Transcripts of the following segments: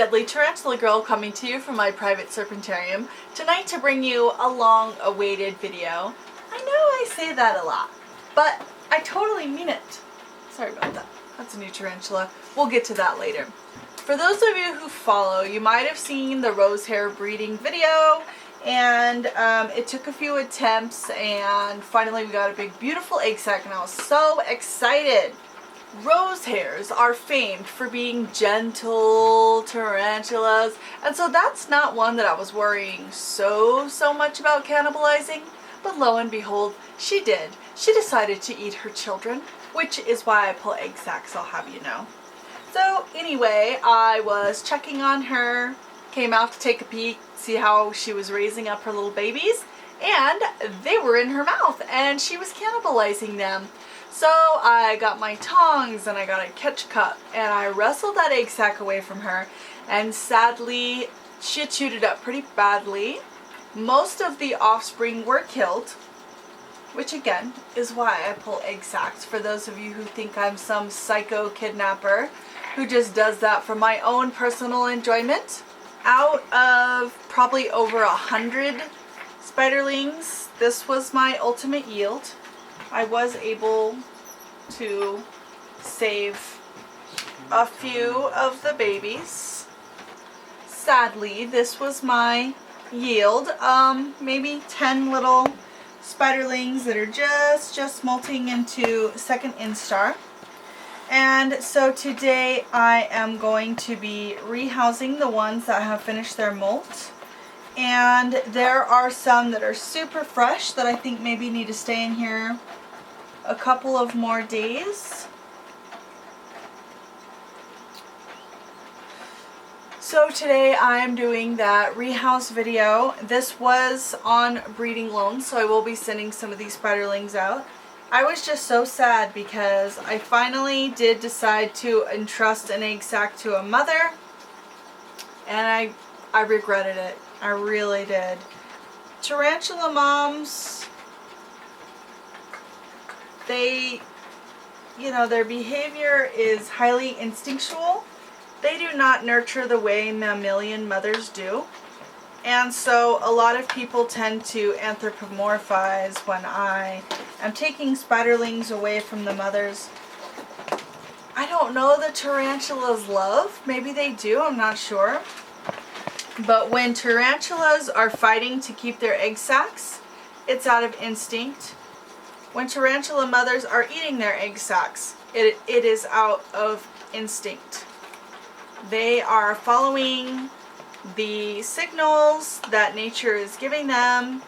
Deadly Tarantula Girl coming to you from my private serpentarium tonight to bring you a long-awaited video. I know I say that a lot, but I totally mean it. Sorry about that. That's a new tarantula. We'll get to that later. For those of you who follow, you might have seen the Rosehair breeding video, and it took a few attempts, and finally we got a big beautiful egg sac, and I was so excited. Rosehairs are famed for being gentle tarantulas, and so that's not one that I was worrying so much about cannibalizing, but lo and behold, she did. She decided to eat her children, which is why I pull egg sacs, I'll have you know. So anyway, I was checking on her, came out to take a peek, see how she was raising up her little babies, and they were in her mouth, and she was cannibalizing them. So I got my tongs and I got a catch cup and I wrestled that egg sac away from her, and sadly she had chewed it up pretty badly. Most of the offspring were killed, which again is why I pull egg sacs, for those of you who think I'm some psycho kidnapper who just does that for my own personal enjoyment. Out of probably over 100 spiderlings, this was my ultimate yield. I was able to save a few of the babies. Sadly, this was my yield. Maybe 10 little spiderlings that are just molting into second instar. And so today I am going to be rehousing the ones that have finished their molt. And there are some that are super fresh that I think maybe need to stay in here a couple of more days. So today I'm doing that rehouse video. This was on breeding loan, so I will be sending some of these spiderlings out. I was just so sad because I finally did decide to entrust an egg sac to a mother, and I regretted it. I really did. Tarantula moms, they, you know, their behavior is highly instinctual. They do not nurture the way mammalian mothers do. And so a lot of people tend to anthropomorphize when I am taking spiderlings away from the mothers. I don't know the tarantulas love. Maybe they do, I'm not sure. But when tarantulas are fighting to keep their egg sacs, it's out of instinct. When tarantula mothers are eating their egg sacs, it is out of instinct. They are following the signals that nature is giving them,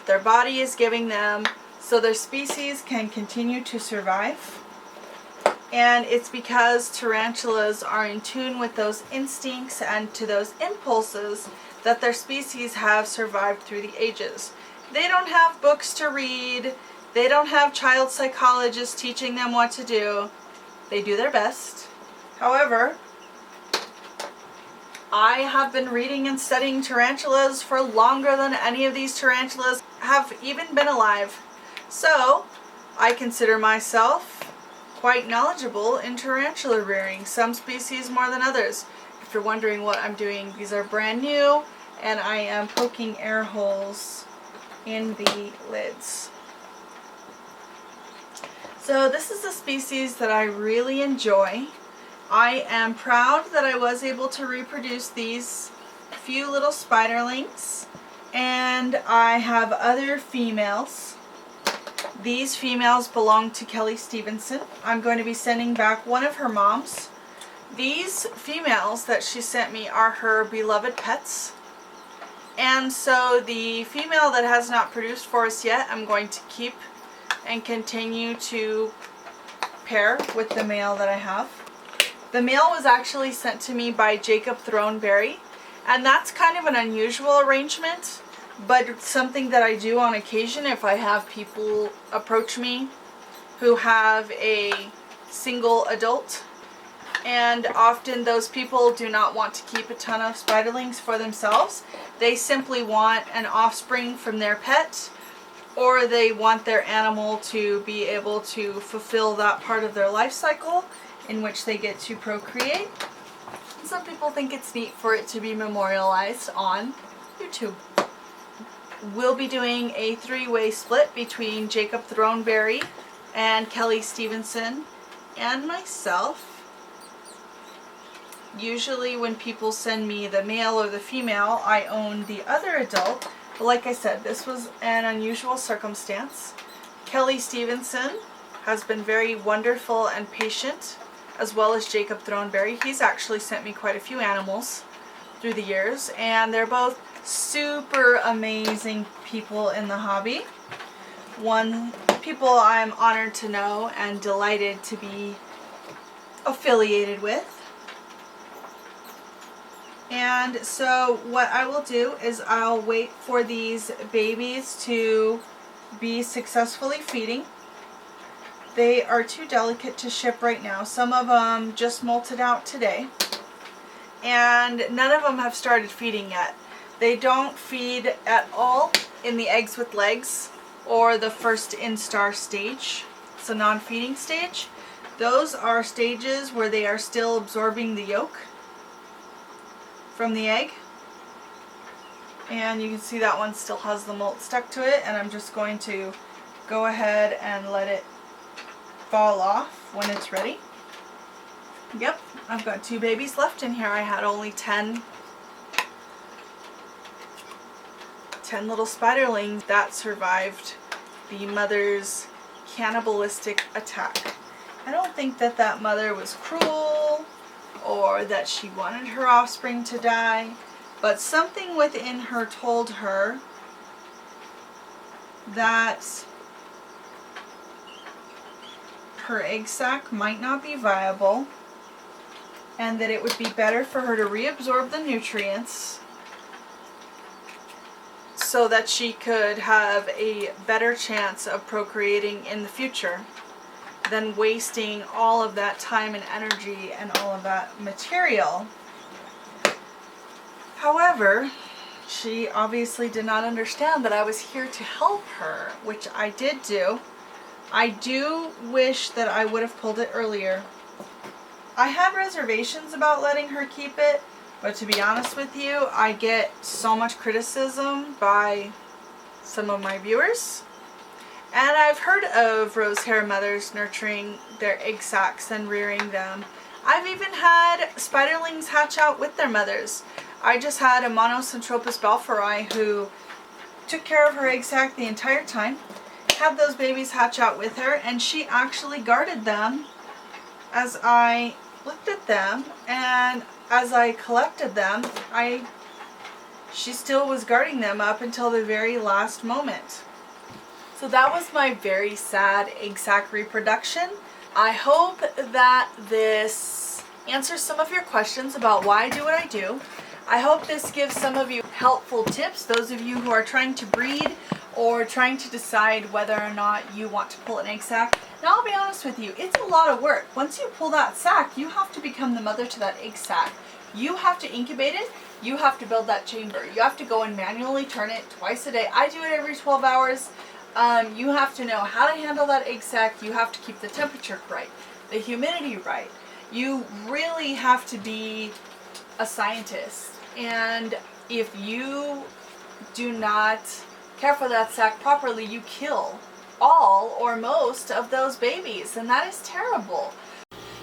their body is giving them, so their species can continue to survive. And it's because tarantulas are in tune with those instincts and to those impulses that their species have survived through the ages. They don't have books to read. They don't have child psychologists teaching them what to do. They do their best. However, I have been reading and studying tarantulas for longer than any of these tarantulas have even been alive. So, I consider myself quite knowledgeable in tarantula rearing, some species more than others. If you're wondering what I'm doing, these are brand new, and I am poking air holes in the lids. So this is a species that I really enjoy. I am proud that I was able to reproduce these few little spiderlings, and I have other females. These females belong to Kelly Stevenson. I'm going to be sending back one of her moms. These females that she sent me are her beloved pets. And so the female that has not produced for us yet, I'm going to keep and continue to pair with the male that I have. The male was actually sent to me by Jacob Throneberry, and that's kind of an unusual arrangement, but it's something that I do on occasion if I have people approach me who have a single adult. And often those people do not want to keep a ton of spiderlings for themselves. They simply want an offspring from their pet, or they want their animal to be able to fulfill that part of their life cycle in which they get to procreate. some people think it's neat for it to be memorialized on YouTube. We'll be doing a 3-way split between Jacob Throneberry and Kelly Stevenson and myself. Usually when people send me the male or the female, I own the other adult. But like I said, this was an unusual circumstance. Kelly Stevenson has been very wonderful and patient, as well as Jacob Throneberry. He's actually sent me quite a few animals through the years, and they're both super amazing people in the hobby. People I'm honored to know and delighted to be affiliated with. And so what I will do is I'll wait for these babies to be successfully feeding. They are too delicate to ship right now. Some of them just molted out today, and none of them have started feeding yet. They don't feed at all in the eggs with legs or the first instar stage. It's a non-feeding stage. Those are stages where they are still absorbing the yolk from the egg. And you can see that one still has the molt stuck to it, and I'm just going to go ahead and let it fall off when it's ready. Yep, I've got 2 babies left in here. I had only 10 little spiderlings that survived the mother's cannibalistic attack. I don't think that that mother was cruel or that she wanted her offspring to die, but something within her told her that her egg sac might not be viable and that it would be better for her to reabsorb the nutrients so that she could have a better chance of procreating in the future than wasting all of that time and energy and all of that material. However, she obviously did not understand that I was here to help her, which I did do. I do wish that I would have pulled it earlier. I had reservations about letting her keep it, but to be honest with you, I get so much criticism by some of my viewers. And I've heard of Rosehair mothers nurturing their egg sacs and rearing them. I've even had spiderlings hatch out with their mothers. I just had a Monocentropus balfouri who took care of her egg sac the entire time, had those babies hatch out with her, and she actually guarded them as I looked at them, and as I collected them, she still was guarding them up until the very last moment. So that was my very sad egg sac reproduction. I hope that this answers some of your questions about why I do what I do. I hope this gives some of you helpful tips, those of you who are trying to breed or trying to decide whether or not you want to pull an egg sac. Now I'll be honest with you, it's a lot of work. Once you pull that sac, you have to become the mother to that egg sac. You have to incubate it, you have to build that chamber, you have to go and manually turn it twice a day. I do it every 12 hours. You have to know how to handle that egg sac, you have to keep the temperature right, the humidity right. You really have to be a scientist, and if you do not care for that sac properly, you kill all or most of those babies, and that is terrible.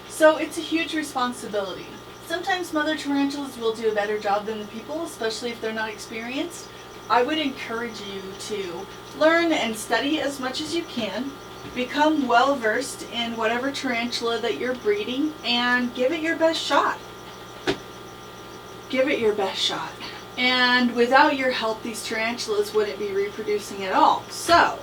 So it's a huge responsibility. Sometimes mother tarantulas will do a better job than the people, especially if they're not experienced. I would encourage you to learn and study as much as you can, become well versed in whatever tarantula that you're breeding, and give it your best shot. Give it your best shot. And without your help, these tarantulas wouldn't be reproducing at all. So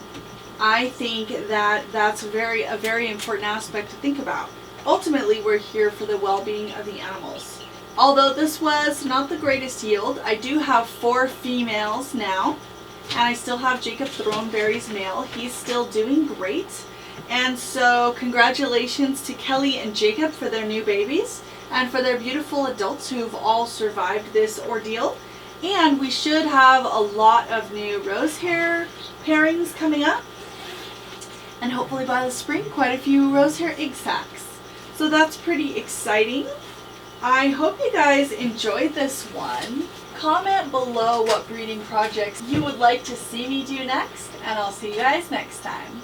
I think that that's a very important aspect to think about. Ultimately, we're here for the well-being of the animals. Although this was not the greatest yield, I do have 4 females now, and I still have Jacob Throneberry's male. He's still doing great. And so congratulations to Kelly and Jacob for their new babies and for their beautiful adults who've all survived this ordeal. And we should have a lot of new Rosehair pairings coming up. And hopefully by the spring, quite a few Rosehair Eggsacks. So that's pretty exciting. I hope you guys enjoyed this one. Comment below what breeding projects you would like to see me do next, and I'll see you guys next time.